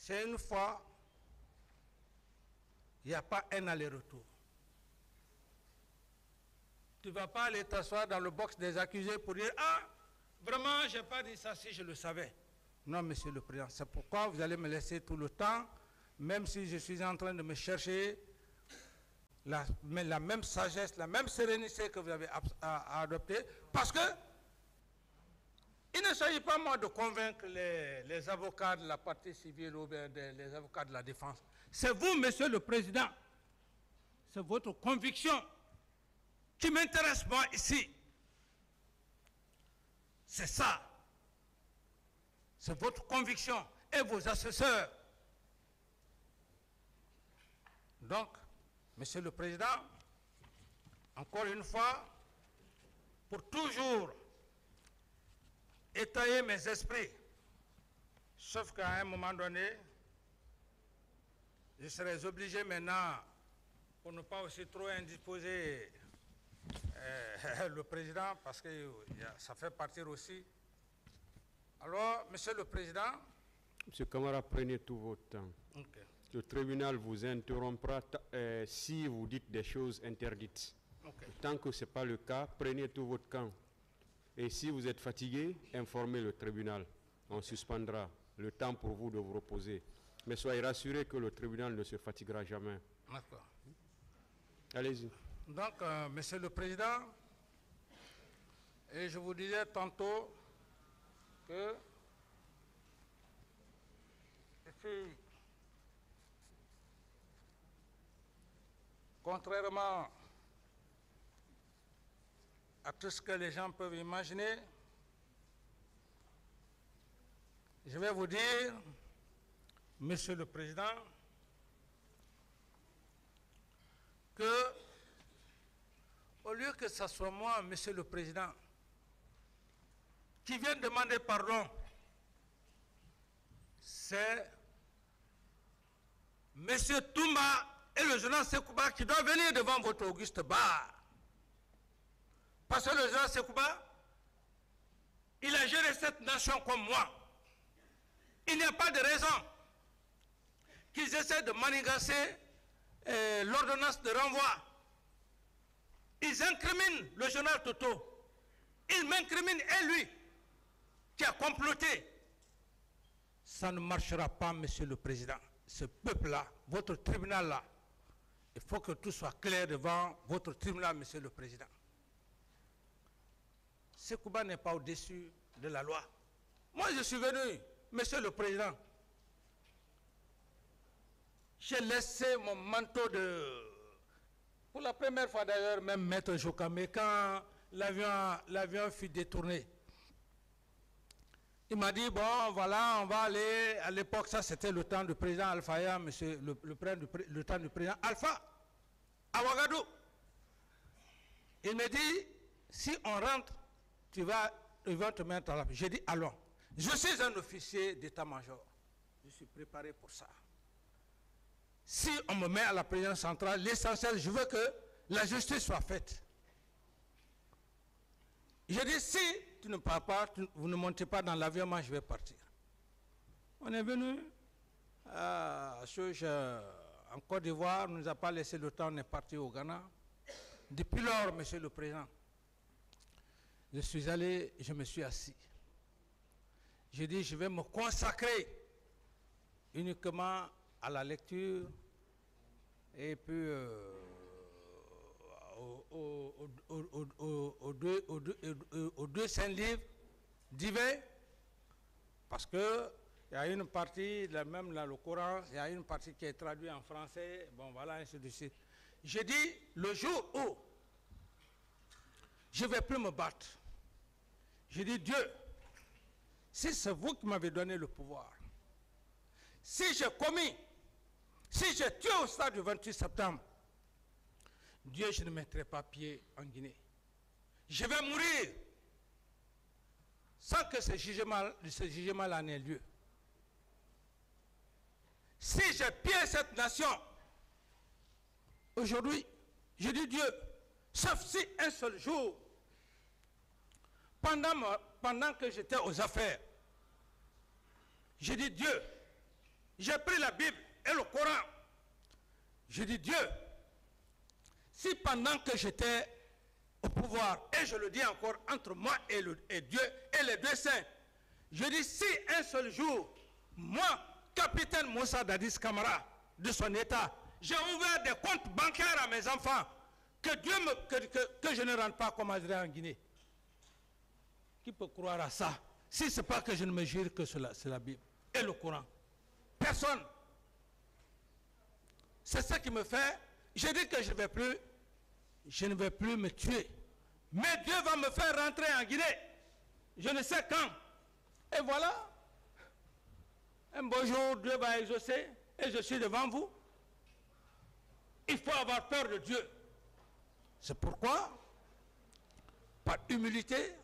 c'est une fois, il n'y a pas un aller-retour. Tu ne vas pas aller t'asseoir dans le box des accusés pour dire « Ah, vraiment, je n'ai pas dit ça si je le savais. » Non, Monsieur le Président, c'est pourquoi vous allez me laisser tout le temps, même si je suis en train de me chercher la même sagesse, la même sérénité que vous avez adoptée, parce que il ne s'agit pas moi de convaincre les avocats de la partie civile ou bien les avocats de la défense. C'est vous, Monsieur le Président. C'est votre conviction qui m'intéresse moi ici. C'est ça. C'est votre conviction et vos assesseurs. Donc, Monsieur le Président, encore une fois, pour toujours étayer mes esprits, sauf qu'à un moment donné, je serais obligé maintenant, pour ne pas aussi trop indisposer le Président, parce que ça fait partir aussi. Alors, Monsieur le Président... Monsieur Camara, prenez tout votre temps. Okay. Le tribunal vous interrompra si vous dites des choses interdites. Okay. Tant que ce n'est pas le cas, prenez tout votre temps. Et si vous êtes fatigué, informez le tribunal. On suspendra le temps pour vous de vous reposer. Mais soyez rassurés que le tribunal ne se fatiguera jamais. D'accord. Allez-y. Donc, Monsieur le Président, et je vous disais tantôt que ici, contrairement à tout ce que les gens peuvent imaginer, je vais vous dire, Monsieur le Président, que au lieu que ce soit moi, Monsieur le Président, qui vient demander pardon, c'est Monsieur Toumba et le général Sekouba qui doivent venir devant votre auguste bar. Parce que le général Sekouba, il a géré cette nation comme moi. Il n'y a pas de raison qu'ils essaient de manigancer l'ordonnance de renvoi. Ils incriminent le général Toto. Ils m'incriminent et lui, qui a comploté. Ça ne marchera pas, Monsieur le Président. Ce peuple-là, votre tribunal-là, il faut que tout soit clair devant votre tribunal, Monsieur le Président. Sekouba n'est pas au-dessus de la loi. Moi, je suis venu, Monsieur le Président. J'ai laissé mon manteau de... Pour la première fois d'ailleurs, même Maître Jokame, quand l'avion fut détourné, il m'a dit, bon, voilà, on va aller... À l'époque, ça, c'était le temps du président Alpha, monsieur, le temps du président Alpha, à Ouagadougou. Il me dit, si on rentre, ils vont te mettre à la... J'ai dit, allons. Je suis un officier d'état-major. Je suis préparé pour ça. Si on me met à la présidence centrale, l'essentiel, je veux que la justice soit faite. Je dis, si tu ne pars pas, vous ne montez pas dans l'avion, moi je vais partir. On est venu en Côte d'Ivoire, on ne nous a pas laissé le temps, on est parti au Ghana. Depuis lors, Monsieur le Président, je suis allé, je me suis assis. J'ai dit, je vais me consacrer uniquement à la lecture et puis aux deux saints livres divers, parce que il y a une partie, même dans le Coran, il y a une partie qui est traduite en français, bon voilà, ainsi de suite. J'ai dit, le jour où je ne vais plus me battre, j'ai dit, Dieu, si c'est vous qui m'avez donné le pouvoir, si j'ai commis, si j'ai tué au stade du 28 septembre, Dieu, je ne mettrai pas pied en Guinée. Je vais mourir sans que ce jugement-là n'ait lieu. Si j'ai pillé cette nation, aujourd'hui, je dis Dieu, sauf si un seul jour, pendant que j'étais aux affaires, je dis Dieu, J'ai pris la Bible et le Coran. Je dis Dieu, si pendant que j'étais au pouvoir, et je le dis encore entre moi et Dieu et les deux saints, je dis si un seul jour, moi, capitaine Moussa Dadis Camara, de son état, j'ai ouvert des comptes bancaires à mes enfants, que Dieu que je ne rentre pas comme Azraï en Guinée. Qui peut croire à ça? Si ce n'est pas que je ne me jure que c'est la Bible et le Coran. Personne. C'est ça qui me fait. Je dis que je ne vais plus me tuer. Mais Dieu va me faire rentrer en Guinée. Je ne sais quand. Et voilà. Un beau jour, Dieu va exaucer et je suis devant vous. Il faut avoir peur de Dieu. C'est pourquoi, par humilité,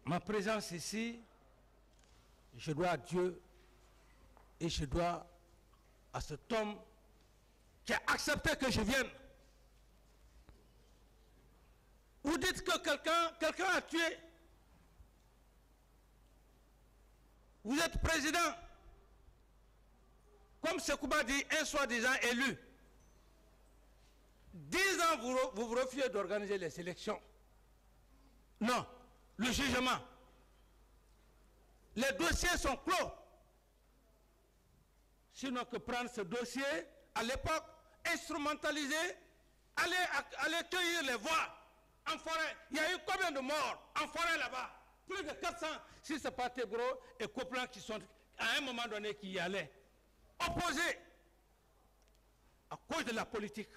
ma présence ici, je dois à Dieu et je dois à cet homme qui a accepté que je vienne. Vous dites que quelqu'un a tué. Vous êtes président. Comme Sekouba dit, un soi-disant élu. 10 ans, vous refusez d'organiser les élections. Non, le jugement. Les dossiers sont clos. Sinon que prendre ce dossier, à l'époque, instrumentaliser, aller cueillir les voix en forêt. Il y a eu combien de morts en forêt là-bas? Plus de 400, si ce n'est pas Tebro et Coplan qui sont, à un moment donné, qui y allaient. Opposés à cause de la politique.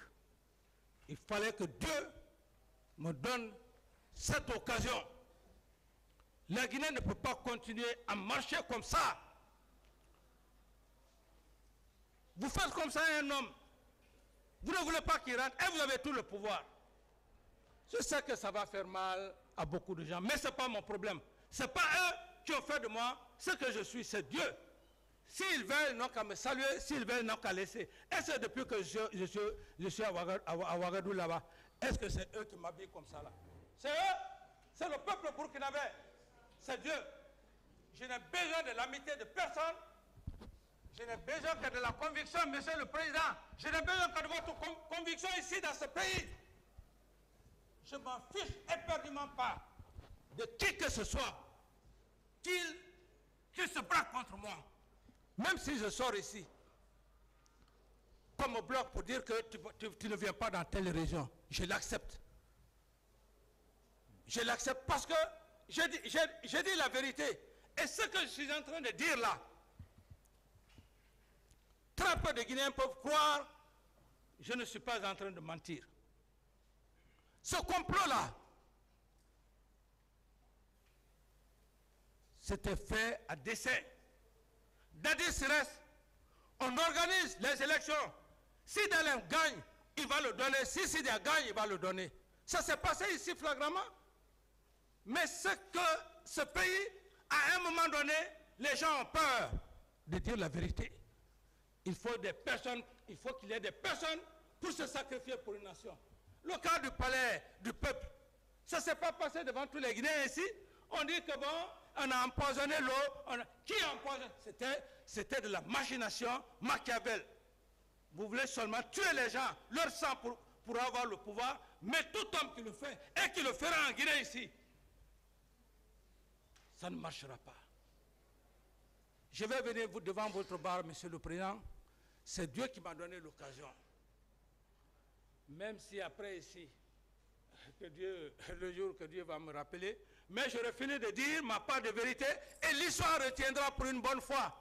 Il fallait que Dieu me donne cette occasion. La Guinée ne peut pas continuer à marcher comme ça. Vous faites comme ça un homme. Vous ne voulez pas qu'il rentre et vous avez tout le pouvoir. Je sais que ça va faire mal à beaucoup de gens, mais ce n'est pas mon problème. Ce n'est pas eux qui ont fait de moi ce que je suis, c'est Dieu. S'ils veulent, ils n'ont qu'à me saluer, s'ils veulent, ils n'ont qu'à laisser. Et c'est depuis que je suis à Ouagadougou là-bas. Est-ce que c'est eux qui m'habillent comme ça là? C'est eux? C'est le peuple burkinabé. C'est Dieu. Je n'ai besoin de l'amitié de personne. Je n'ai besoin que de la conviction, monsieur le président. Je n'ai besoin que de votre conviction ici dans ce pays. Je m'en fiche éperdument pas de qui que ce soit qui se braque contre moi. Même si je sors ici, comme au bloc pour dire que tu ne viens pas dans telle région, je l'accepte. Je l'accepte parce que j'ai dit la vérité. Et ce que je suis en train de dire là, très peu de Guinéens peuvent croire, je ne suis pas en train de mentir. Ce complot-là, c'était fait à dessein. Dadis reste, on organise les élections. Si Dalem gagne, il va le donner. Si Sidia gagne, il va le donner. Ça s'est passé ici flagramment. Mais c'est que ce pays, à un moment donné, les gens ont peur de dire la vérité. Il faut des personnes, il faut qu'il y ait des personnes pour se sacrifier pour une nation. Le cas du palais du peuple, ça ne s'est pas passé devant tous les Guinéens ici. On dit que bon, on a empoisonné l'eau. Qui a empoisonné? C'était de la machination Machiavel. Vous voulez seulement tuer les gens, leur sang pour avoir le pouvoir, mais tout homme qui le fait, et qui le fera en Guinée ici, ça ne marchera pas. Je vais venir devant votre bar, monsieur le président. C'est Dieu qui m'a donné l'occasion. Même si après ici, le jour que Dieu va me rappeler, mais j'aurai fini de dire ma part de vérité et l'histoire retiendra pour une bonne fois.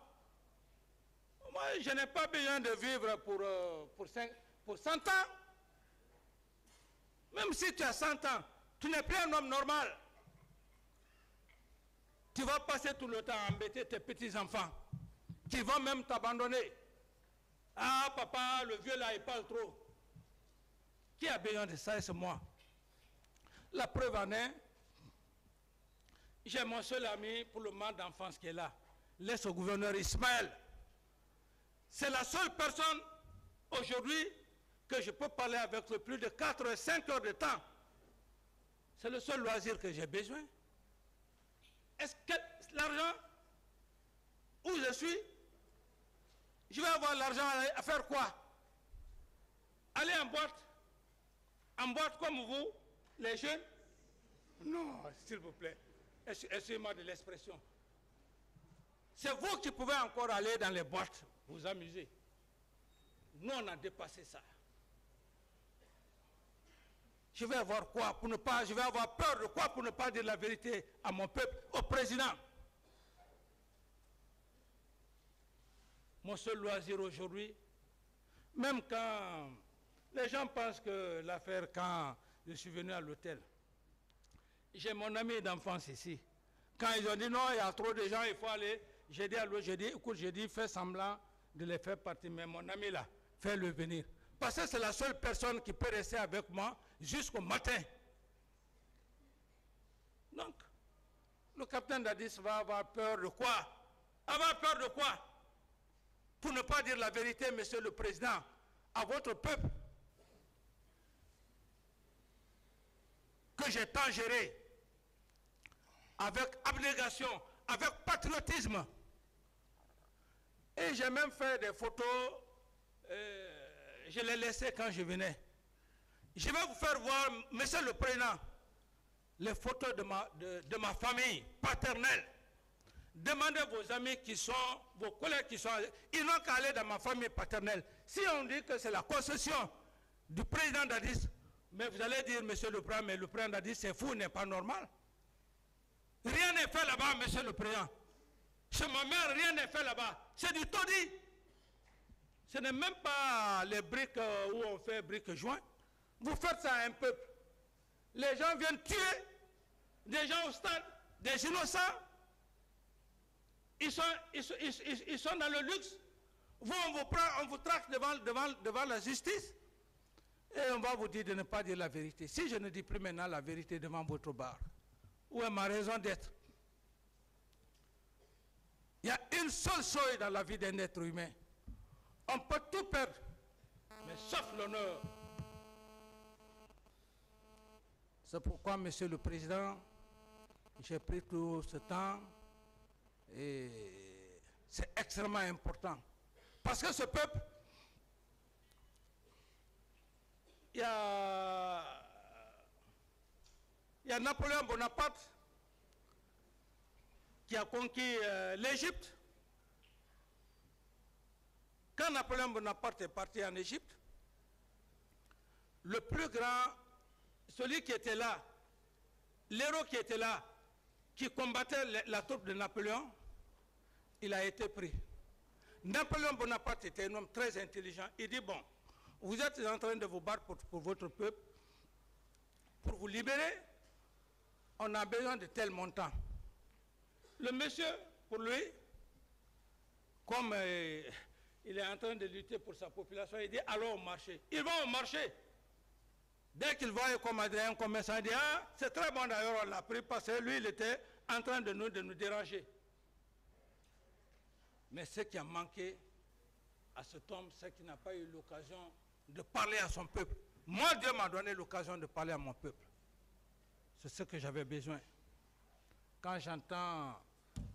Moi, je n'ai pas besoin de vivre pour 100 ans. Même si tu as 100 ans, tu n'es plus un homme normal. Tu vas passer tout le temps à embêter tes petits-enfants qui vont même t'abandonner. Ah, papa, le vieux là, il parle trop. Qui a besoin de ça? C'est moi. La preuve en est, j'ai mon seul ami pour le moment d'enfance qui est là, l'ex-gouverneur Ismaël. C'est la seule personne aujourd'hui que je peux parler avec plus de 4 ou 5 heures de temps. C'est le seul loisir que j'ai besoin. Est-ce que l'argent où je suis. Je vais avoir l'argent à faire quoi? Aller en boîte comme vous, les jeunes? Non, s'il vous plaît, excusez-moi de l'expression. C'est vous qui pouvez encore aller dans les boîtes, vous amuser. Nous, on a dépassé ça. Je vais avoir quoi pour ne pas, je vais avoir peur de quoi pour ne pas dire la vérité à mon peuple, au président. Mon seul loisir aujourd'hui, même quand les gens pensent que l'affaire, quand je suis venu à l'hôtel, j'ai mon ami d'enfance ici. Quand ils ont dit non, il y a trop de gens, il faut aller, j'ai dit à l'autre, j'ai dit, écoute, j'ai dit, fais semblant de les faire partir, mais mon ami là, fais-le venir. Parce que c'est la seule personne qui peut rester avec moi jusqu'au matin. Donc, le capitaine Dadis va avoir peur de quoi? Avoir peur de quoi? Pour ne pas dire la vérité, monsieur le président, à votre peuple, que j'ai tant géré, avec abnégation, avec patriotisme. Et j'ai même fait des photos, je les laissais quand je venais. Je vais vous faire voir, monsieur le président, les photos de ma famille paternelle. Demandez vos amis qui sont, vos collègues qui sont, ils n'ont qu'à aller dans ma famille paternelle. Si on dit que c'est la concession du président Dadis, mais vous allez dire, monsieur le président, mais le président Dadis, c'est fou, n'est pas normal. Rien n'est fait là-bas, monsieur le président. Chez ma mère, rien n'est fait là-bas. C'est du taudis. Ce n'est même pas les briques où on fait briques joints. Vous faites ça à un peuple. Les gens viennent tuer des gens au stade, des innocents. Ils sont dans le luxe. Vous, on vous prend, on vous traque devant la justice. Et on va vous dire de ne pas dire la vérité. Si je ne dis plus maintenant la vérité devant votre bar, où est ma raison d'être? Il y a une seule chose dans la vie d'un être humain. On peut tout perdre, mais sauf l'honneur. C'est pourquoi, monsieur le président, j'ai pris tout ce temps et c'est extrêmement important. Parce que ce peuple, il y a Napoléon Bonaparte qui a conquis l'Égypte. Quand Napoléon Bonaparte est parti en Égypte, le plus grand, celui qui était là, l'héros qui était là, qui combattait la troupe de Napoléon, il a été pris. Napoléon Bonaparte était un homme très intelligent. Il dit, bon, vous êtes en train de vous battre pour votre peuple, pour vous libérer, on a besoin de tel montant. Le monsieur, pour lui, comme il est en train de lutter pour sa population, il dit, allons au marché. Ils vont au marché. Dès qu'il voit un commerçant, il dit, ah, c'est très bon d'ailleurs, on l'a pris parce que lui, il était en train de nous déranger. Mais ce qui a manqué à cet homme, c'est qu'il n'a pas eu l'occasion de parler à son peuple. Moi, Dieu m'a donné l'occasion de parler à mon peuple. C'est ce que j'avais besoin. Quand j'entends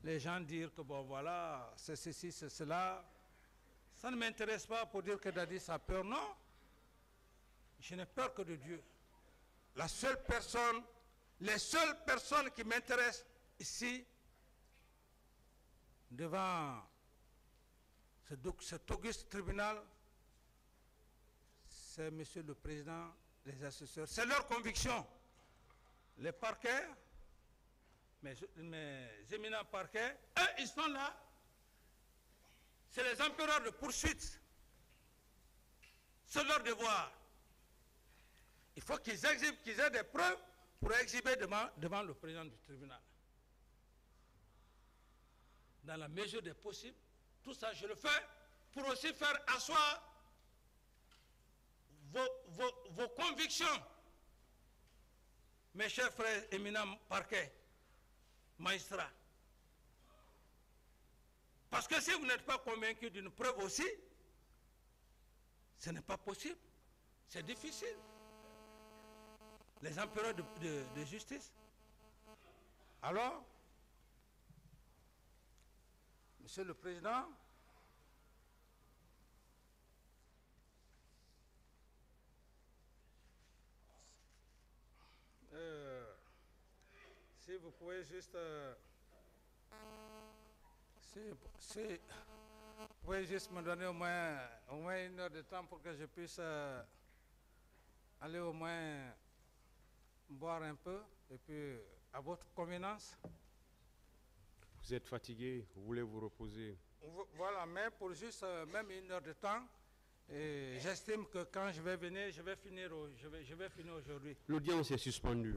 les gens dire que, bon, voilà, c'est ceci, c'est cela, ça ne m'intéresse pas pour dire que Dadis a peur, non. Je n'ai peur que de Dieu. La seule personne, les seules personnes qui m'intéressent ici, devant cet auguste tribunal, c'est monsieur le président, les assesseurs. C'est leur conviction. Les parquets, mes éminents parquets, eux, ils sont là. C'est les empereurs de poursuite. C'est leur devoir. Il faut qu'ils aient des preuves pour exhiber devant le président du tribunal. Dans la mesure des possibles, tout ça je le fais pour aussi faire asseoir vos convictions. Mes chers frères éminents parquets, magistrats. Parce que si vous n'êtes pas convaincus d'une preuve aussi, ce n'est pas possible. C'est difficile. Les empereurs de justice. Alors, Monsieur le Président, si vous pouvez juste... si vous pouvez juste me donner au moins 1 heure de temps pour que je puisse aller au moins boire un peu, et puis à votre convenance. Vous êtes fatigué, vous voulez vous reposer. Voilà, mais pour juste même 1 heure de temps, et j'estime que quand je vais venir, je vais finir aujourd'hui. L'audience est suspendue.